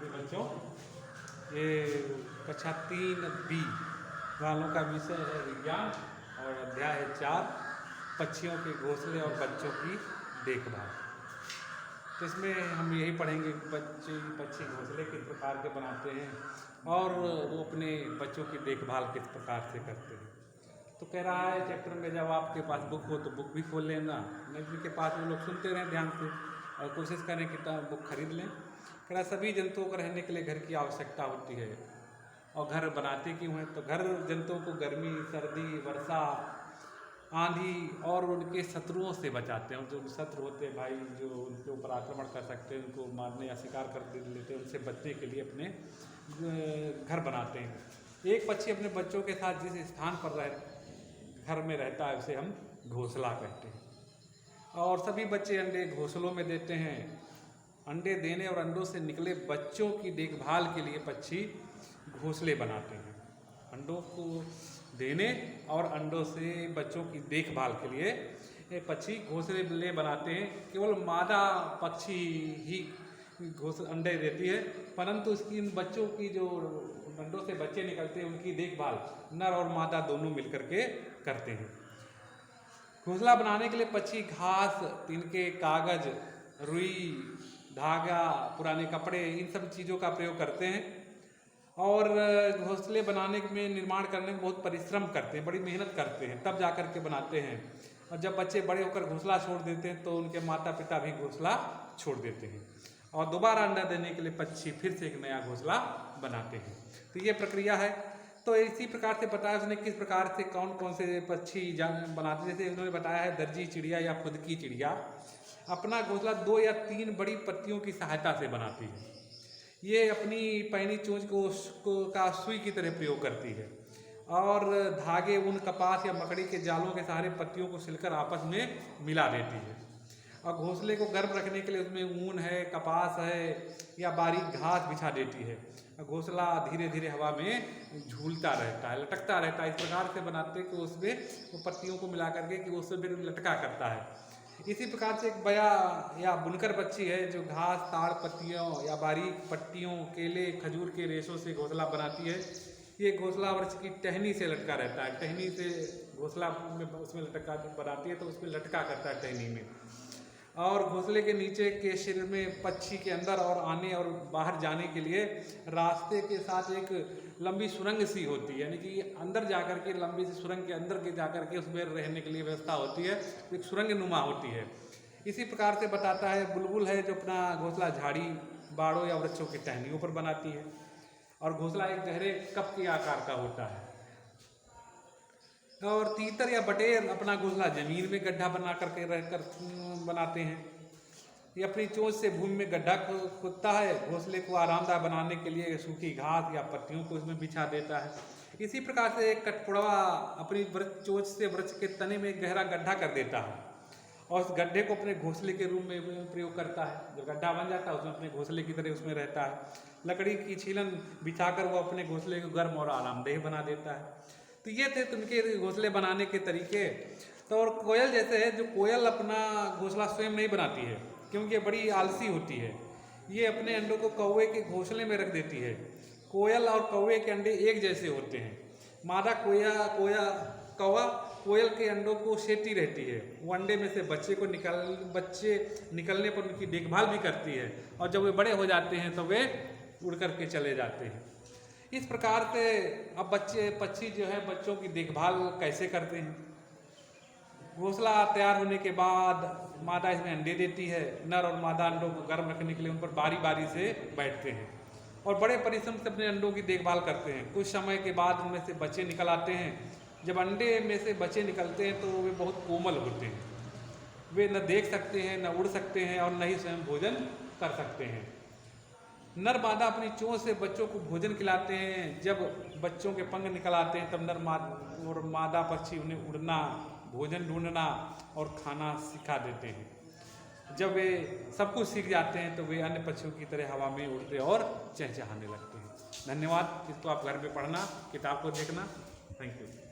प्रिय बच्चों, ये कक्षा 3B वालों का विषय है विज्ञान और अध्याय है 4 पक्षियों के घोंसले और बच्चों की देखभाल। तो इसमें हम यही पढ़ेंगे कि पक्षी घोंसले किस प्रकार के बनाते हैं और वो अपने बच्चों की देखभाल किस प्रकार से करते हैं। तो कह रहा है चैप्टर में जब आपके पास बुक हो तो बुक भी खोल लेना, नहीं के पास वो लोग सुनते रहें ध्यान से और कोशिश करें कि बुक खरीद लें। कह रहा सभी जंतुओं को रहने के लिए घर की आवश्यकता होती है और घर बनाते क्यों हैं, तो घर जंतुओं को गर्मी, सर्दी, वर्षा, आंधी और उनके शत्रुओं से बचाते हैं। जो शत्रु होते हैं भाई, जो उनके ऊपर आक्रमण कर सकते हैं, उनको मारने या शिकार कर लेते हैं, उनसे बचने के लिए अपने घर बनाते हैं। एक पक्षी अपने बच्चों के साथ जिस स्थान पर घर में रहता है उसे हम घोंसला कहते हैं। और सभी बच्चे अंडे घोंसलों में देते हैं। अंडे देने और अंडों से निकले बच्चों की देखभाल के लिए पक्षी घोंसले बनाते हैं। अंडों को देने और अंडों से बच्चों की देखभाल के लिए ये पक्षी घोंसले बनाते हैं। केवल मादा पक्षी ही अंडे देती है, परंतु इसकी इन बच्चों की जो अंडों से बच्चे निकलते हैं उनकी देखभाल नर और मादा दोनों मिलकर के करते हैं। घोंसला बनाने के लिए पक्षी घास, तिनके, कागज, रुई, धागा, पुराने कपड़े, इन सब चीज़ों का प्रयोग करते हैं और घोंसले बनाने में, निर्माण करने में बहुत परिश्रम करते हैं, बड़ी मेहनत करते हैं, तब जा कर के बनाते हैं। और जब बच्चे बड़े होकर घोंसला छोड़ देते हैं तो उनके माता पिता भी घोंसला छोड़ देते हैं और दोबारा अंडा देने के लिए पक्षी फिर से एक नया घोंसला बनाते हैं। तो ये प्रक्रिया है। तो इसी प्रकार से बताया उसने किस प्रकार से कौन कौन से पक्षी बनाते हैं। जैसे उन्होंने बताया है दर्जी चिड़िया या खुद की चिड़िया अपना घोंसला 2 या 3 बड़ी पत्तियों की सहायता से बनाती है। ये अपनी पैनी चोंच का सुई की तरह प्रयोग करती है और धागे, ऊन, कपास या मकड़ी के जालों के सहारे पत्तियों को सिलकर आपस में मिला देती है। और घोंसले को गर्म रखने के लिए उसमें ऊन है, कपास है या बारीक घास बिछा देती है। घोंसला धीरे धीरे हवा में झूलता रहता है, लटकता रहता है। इस प्रकार से बनाते हैं कि उसमें वो पत्तियों को मिला करके कि उससे फिर लटका करता है। इसी प्रकार से एक बया या बुनकर पक्षी है जो घास, ताड़, पत्तियों या बारीक पट्टियों, केले, खजूर के रेशों से घोंसला बनाती है। ये घोंसला वृक्ष की टहनी से लटका रहता है। टहनी से घोंसला में उसमें लटका बनाती है तो उसमें लटका करता है टहनी में। और घोंसले के नीचे के सिर में पक्षी के अंदर और आने और बाहर जाने के लिए रास्ते के साथ एक लंबी सुरंग सी होती है, यानी कि अंदर जाकर के लंबी सी सुरंग के अंदर के जाकर के उसमें रहने के लिए व्यवस्था होती है, एक सुरंग नुमा होती है। इसी प्रकार से बताता है बुलबुल है जो अपना घोंसला झाड़ी, बाड़ों या वृक्षों की टहनियों पर बनाती है और घोंसला एक गहरे कप के आकार का होता है। और तीतर या बटेर अपना घोंसला जमीन में गड्ढा बना करके रहकर बनाते हैं। ये अपनी चोंच से भूमि में गड्ढा खोदता है। घोंसले को आरामदायक बनाने के लिए सूखी घास या पत्तियों को इसमें बिछा देता है। इसी प्रकार से एक कठपुड़वा अपनी चोंच से वृक्ष के तने में एक गहरा गड्ढा कर देता है और उस गड्ढे को अपने घोंसले के रूप में प्रयोग करता है। जब गड्ढा बन जाता है उसमें अपने घोंसले की तरह उसमें रहता है। लकड़ी की छीलन बिछाकर वो अपने घोंसले को गर्म और आरामदेह बना देता है। तो ये थे उनके घोंसले बनाने के तरीके। तो और कोयल जैसे है, जो कोयल अपना घोंसला स्वयं नहीं बनाती है क्योंकि ये बड़ी आलसी होती है। ये अपने अंडों को कौवे के घोंसले में रख देती है। कोयल और कौवे के अंडे एक जैसे होते हैं। मादा कौवा कोयल के अंडों को सेती रहती है। वो अंडे में से बच्चे निकलने पर उनकी देखभाल भी करती है और जब वे बड़े हो जाते हैं तो वे उड़ करके चले जाते हैं। इस प्रकार से अब पक्षी जो है बच्चों की देखभाल कैसे करते हैं। घोंसला तैयार होने के बाद मादा इसमें अंडे देती है। नर और मादा अंडों को गर्म रखने के लिए उन पर बारी बारी से बैठते हैं और बड़े परिश्रम से अपने अंडों की देखभाल करते हैं। कुछ समय के बाद उनमें से बच्चे निकल आते हैं। जब अंडे में से बच्चे निकलते हैं तो वे बहुत कोमल होते हैं। वे न देख सकते हैं, न उड़ सकते हैं और न ही स्वयं भोजन कर सकते हैं। नर मादा अपनी चोंच से बच्चों को भोजन खिलाते हैं। जब बच्चों के पंख निकल आते हैं तब नर और मादा पक्षी उन्हें उड़ना, भोजन ढूंढना और खाना सिखा देते हैं। जब वे सब कुछ सीख जाते हैं तो वे अन्य पक्षियों की तरह हवा में उड़ते और चहचहाने लगते हैं। धन्यवाद। इसको आप घर में पढ़ना, किताब को देखना। Thank you.